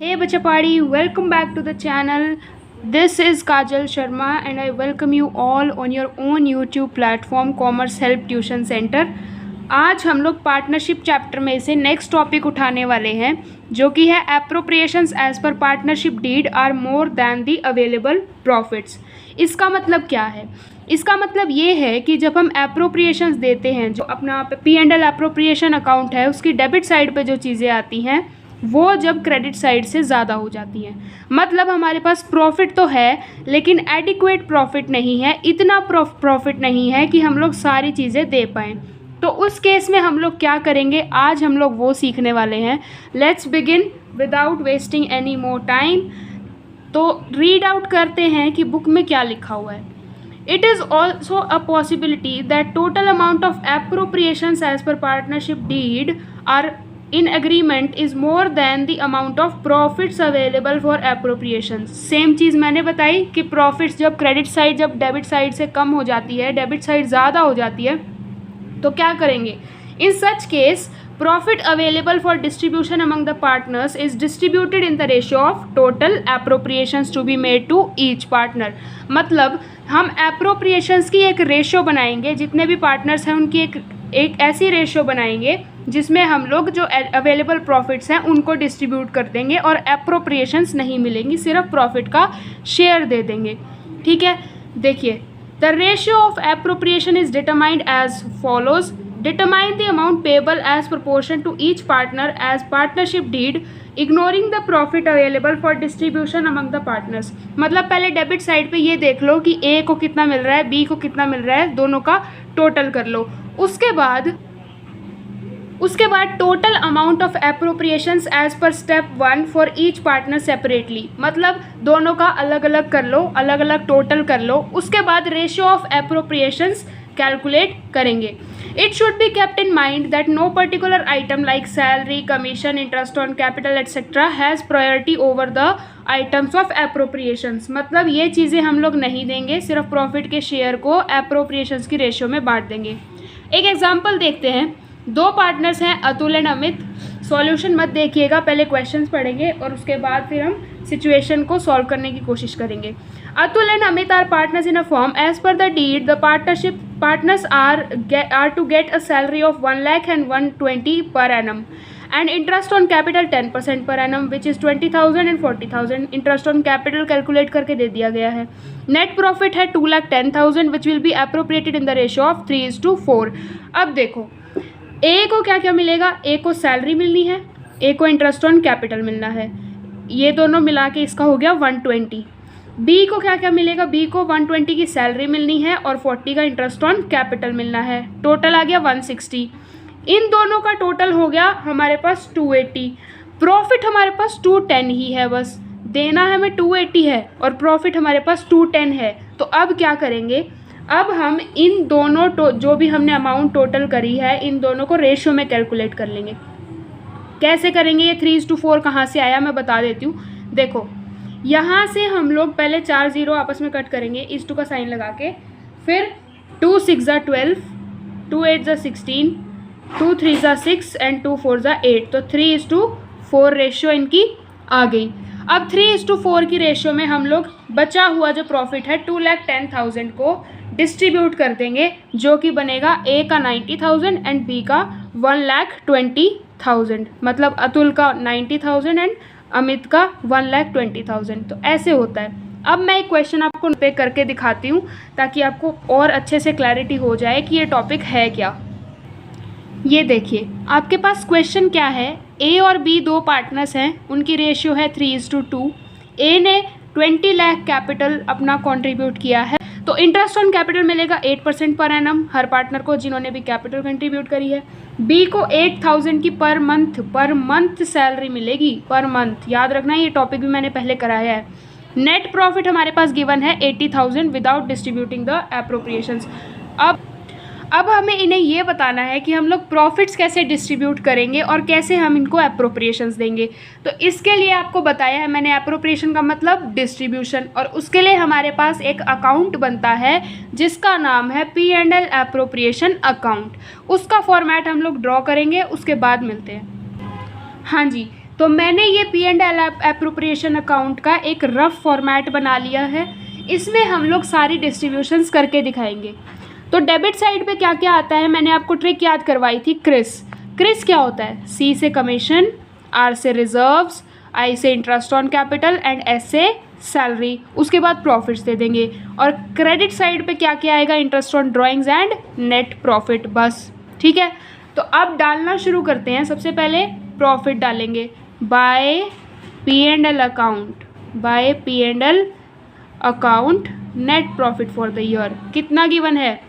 Hey Bachapadi, welcome back to the channel. This is Kajal Sharma and I welcome you all on your own YouTube platform Commerce Help Tuition Center. आज हम लोग partnership chapter में से next topic उठाने वाले हैं जो कि है appropriations as per partnership deed are more than the available profits. इसका मतलब क्या है? इसका मतलब ये है कि जब हम एप्रोप्रिएशंस देते हैं, जो अपना P&L एप्रोप्रिएशन अकाउंट है, उसकी डेबिट साइड पे जो चीज़ें आती हैं वो जब क्रेडिट साइड से ज़्यादा हो जाती हैं, मतलब हमारे पास प्रॉफिट तो है लेकिन एडिक्वेट प्रॉफिट नहीं है, इतना प्रॉफिट नहीं है कि हम लोग सारी चीज़ें दे पाएँ। तो उस केस में हम लोग क्या करेंगे, आज हम लोग वो सीखने वाले हैं। Let's begin without wasting any more time. तो रीड आउट करते हैं कि बुक में क्या लिखा हुआ है। It is also a possibility that total amount of appropriations as per partnership deed are in agreement is more than the amount of profits available for appropriations। Same चीज़ मैंने बताई कि प्रॉफिट्स जब क्रेडिट साइड जब debit side से कम हो जाती है, डेबिट साइड ज़्यादा हो जाती है, तो क्या करेंगे? In such case profit available for distribution among the partners is distributed in the ratio of total appropriations to be made to each partner। मतलब हम appropriations की एक रेशियो बनाएंगे, जितने भी पार्टनर्स हैं उनकी एक ऐसी रेशियो बनाएंगे जिसमें हम लोग जो अवेलेबल प्रॉफिट्स हैं उनको डिस्ट्रीब्यूट कर देंगे और एप्रोप्रिएशंस नहीं मिलेंगी, सिर्फ प्रॉफिट का शेयर दे देंगे। ठीक है, देखिए the ratio of appropriation is determined as follows. Determine the amount payable as proportion to each partner as partnership deed, ignoring the profit available for distribution among the partners। मतलब पहले debit side पे ये देख लो कि A को कितना मिल रहा है, B को कितना मिल रहा है, दोनों का टोटल कर लो। उसके बाद total amount of appropriations as per step 1 for each partner separately, मतलब दोनों का अलग अलग कर लो, अलग अलग टोटल कर लो। उसके बाद रेशियो ऑफ एप्रोप्रिएशंस कैलकुलेट करेंगे। It should be kept in mind that no particular item like salary, commission, interest on capital etc. has priority over the items of appropriations। मतलब ये चीज़ें हम लोग नहीं देंगे, सिर्फ प्रॉफिट के शेयर को एप्रोप्रिएशंस की रेशियो में बांट देंगे। एक एग्जांपल देखते हैं। दो पार्टनर्स हैं अतुल एंड अमित। सॉल्यूशन मत देखिएगा, पहले क्वेश्चंस पढ़ेंगे और उसके बाद फिर हम सिचुएशन को सॉल्व करने की कोशिश करेंगे। Atul and Amit are partners in a firm. As per the deed, the partners are to get a salary of 1 lakh and 120 per annum, and interest on capital 10% per annum, which is 20,000 and 40,000। interest on capital calculate करके दे दिया गया है। Net profit है 2,10,000, which will be appropriated in the ratio of 3:4। अब देखो A को क्या क्या मिलेगा? A को सैलरी मिलनी है, A को इंटरेस्ट ऑन कैपिटल मिलना है, ये दोनों मिला के इसका हो गया 120। B को क्या क्या मिलेगा? B को 120 की सैलरी मिलनी है और 40 का इंटरेस्ट ऑन कैपिटल मिलना है, टोटल आ गया 160। इन दोनों का टोटल हो गया हमारे पास 280। प्रॉफिट हमारे पास 210 ही है, बस देना है हमें 280 है और प्रॉफिट हमारे पास 210 है। तो अब क्या करेंगे? अब हम इन दोनों जो भी हमने अमाउंट टोटल करी है, इन दोनों को रेशियो में कैलकुलेट कर लेंगे। कैसे करेंगे? ये 3:4 कहाँ से आया मैं बता देती हूँ। देखो यहाँ से हम लोग पहले 4 0 आपस में कट करेंगे, इस 2 का साइन लगा के, फिर 2 6 ज़ा 12, 2 8 ज़ा 16, 2 3 ज़ा 6 एंड 2 4 ज़ा 8। तो 3:4 रेशियो इनकी आ गई। अब 3:4 की रेशियो में हम लोग बचा हुआ जो प्रॉफिट है 2,10,000 को डिस्ट्रीब्यूट कर देंगे, जो कि बनेगा A का 90,000 एंड B का 1,20,000। मतलब अतुल का 90,000 एंड अमित का 1,20,000। तो ऐसे होता है। अब मैं एक क्वेश्चन आपको पे करके दिखाती हूँ ताकि आपको और अच्छे से क्लैरिटी हो जाए कि ये टॉपिक है क्या। ये देखिए आपके पास क्वेश्चन क्या है। A और B दो पार्टनर्स हैं, उनकी रेशियो है 3:2। A ने 20 लाख कैपिटल अपना कंट्रीब्यूट किया है, तो इंटरेस्ट ऑन कैपिटल मिलेगा 8% पर एनम हर पार्टनर को जिन्होंने भी कैपिटल कंट्रीब्यूट करी है। B को 8,000 की पर मंथ सैलरी मिलेगी, पर मंथ। याद रखना, ये टॉपिक भी मैंने पहले कराया है। नेट प्रॉफिट हमारे पास गिवन है 80,000 विदाउट डिस्ट्रीब्यूटिंग द एप्रोप्रिएशंस। अब हमें इन्हें ये बताना है कि हम लोग प्रॉफिट्स कैसे डिस्ट्रीब्यूट करेंगे और कैसे हम इनको एप्रोप्रिएशंस देंगे। तो इसके लिए आपको बताया है मैंने एप्रोप्रिएशन का मतलब डिस्ट्रीब्यूशन, और उसके लिए हमारे पास एक अकाउंट बनता है जिसका नाम है P&L एप्रोप्रिएशन अकाउंट। उसका फॉर्मेट हम लोग ड्रॉ करेंगे, उसके बाद मिलते हैं। हाँ जी, तो मैंने ये P&L एप्रोप्रिएशन अकाउंट का एक रफ फॉर्मेट बना लिया है। इसमें हम लोग सारी डिस्ट्रीब्यूशंस करके दिखाएंगे। तो डेबिट साइड पे क्या क्या आता है, मैंने आपको ट्रिक याद करवाई थी, क्रिस क्या होता है, C से कमीशन, R से रिजर्व्स, I से interest on capital and S से सैलरी, उसके बाद प्रॉफिट्स दे देंगे। और क्रेडिट साइड पे क्या क्या आएगा, interest on drawings and net profit, बस। ठीक है, तो अब डालना शुरू करते हैं। सबसे पहले प्रॉफिट डालेंगे by P&L account net profit for the year. कितना गिवन है,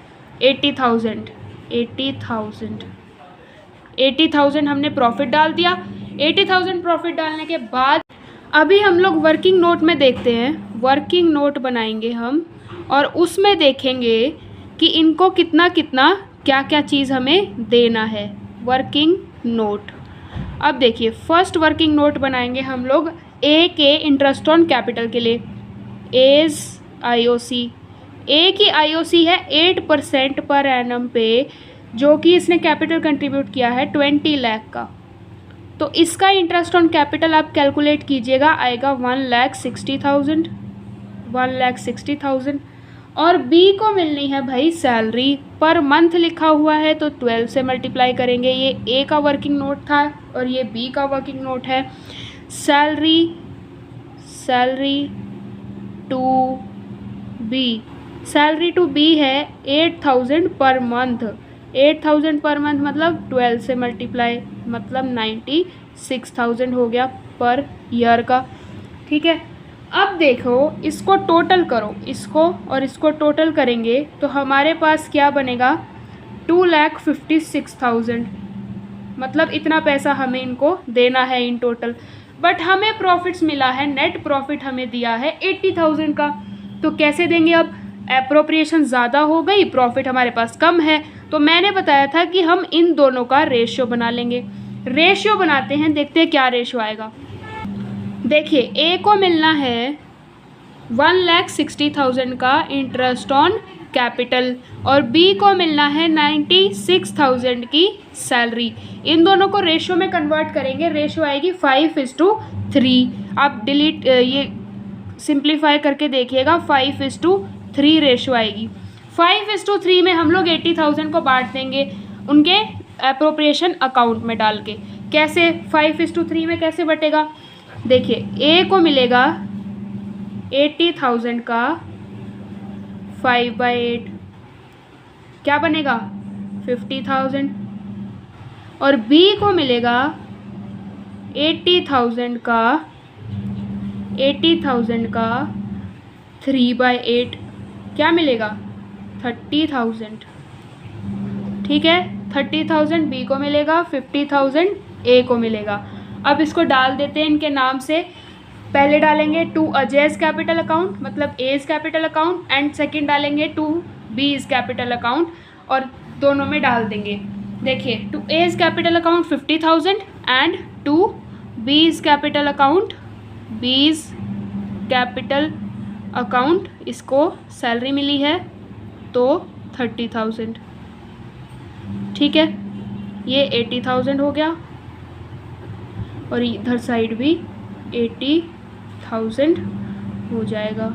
80,000 हमने प्रॉफिट डाल दिया। 80,000 प्रॉफिट डालने के बाद अभी हम लोग वर्किंग नोट में देखते हैं। वर्किंग नोट बनाएंगे हम और उसमें देखेंगे कि इनको कितना कितना क्या क्या चीज़ हमें देना है। वर्किंग नोट, अब देखिए फर्स्ट वर्किंग नोट बनाएंगे हम लोग ए के इंटरेस्ट ऑन कैपिटल के लिए। एज IOC, ए की IOC है 8% पर एनम पे, जो कि इसने कैपिटल कंट्रीब्यूट किया है 20 लाख का। तो इसका इंटरेस्ट ऑन कैपिटल आप कैलकुलेट कीजिएगा, आएगा 1,60,000। और बी को मिलनी है भाई सैलरी, पर मंथ लिखा हुआ है तो 12 से मल्टीप्लाई करेंगे। ये ए का वर्किंग नोट था और ये बी का वर्किंग नोट है। सैलरी टू बी है 8,000 पर मंथ। 8,000 पर मंथ मतलब 12 से मल्टीप्लाई, मतलब 96,000 हो गया पर ईयर का। ठीक है, अब देखो इसको टोटल करो, इसको और इसको टोटल करेंगे तो हमारे पास क्या बनेगा, 2,56,000। मतलब इतना पैसा हमें इनको देना है इन टोटल। बट हमें प्रॉफिट्स मिला है, नेट प्रॉफिट हमें दिया है 80,000 का। तो कैसे देंगे, अब एप्रोप्रिएशन ज़्यादा हो गई, प्रॉफिट हमारे पास कम है। तो मैंने बताया था कि हम इन दोनों का रेशियो बना लेंगे। रेशियो बनाते हैं, देखते हैं क्या रेशियो आएगा। देखिए ए को मिलना है 1,60,000 का इंटरेस्ट ऑन कैपिटल और बी को मिलना है 96,000 की सैलरी। इन दोनों को रेशियो में कन्वर्ट करेंगे, रेशियो आएगी 5:3। आप ये सिंप्लीफाई करके देखिएगा, 5:3 रेशियो आएगी। 5:3 में हम लोग 80,000 को बांट देंगे उनके एप्रोप्रिएशन अकाउंट में डाल के। कैसे 5:3 में कैसे बटेगा, देखिए ए को मिलेगा 80,000 का 5/8, क्या बनेगा 50,000। और बी को मिलेगा 80,000 का 3/8, क्या मिलेगा 30,000। ठीक है, 30,000 बी को मिलेगा, 50,000 ए को मिलेगा। अब इसको डाल देते हैं इनके नाम से। पहले डालेंगे टू अजय's कैपिटल अकाउंट, मतलब A's capital account, and second डालेंगे टू बीज कैपिटल अकाउंट और दोनों में डाल देंगे। देखिए to A's capital account 50,000 and to B's capital account इसको सैलरी मिली है तो 30,000। ठीक है, ये 80,000 हो गया और इधर साइड भी 80,000 हो जाएगा।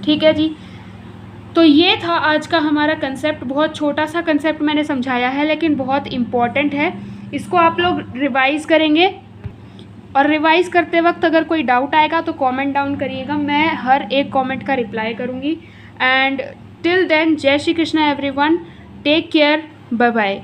ठीक है जी, तो ये था आज का हमारा कंसेप्ट। बहुत छोटा सा कंसेप्ट मैंने समझाया है लेकिन बहुत इम्पॉर्टेंट है। इसको आप लोग रिवाइज़ करेंगे और रिवाइज़ करते वक्त अगर कोई डाउट आएगा तो कमेंट डाउन करिएगा, मैं हर एक कमेंट का रिप्लाई करूँगी। And till then, Jai Shri Krishna everyone, take care, bye bye.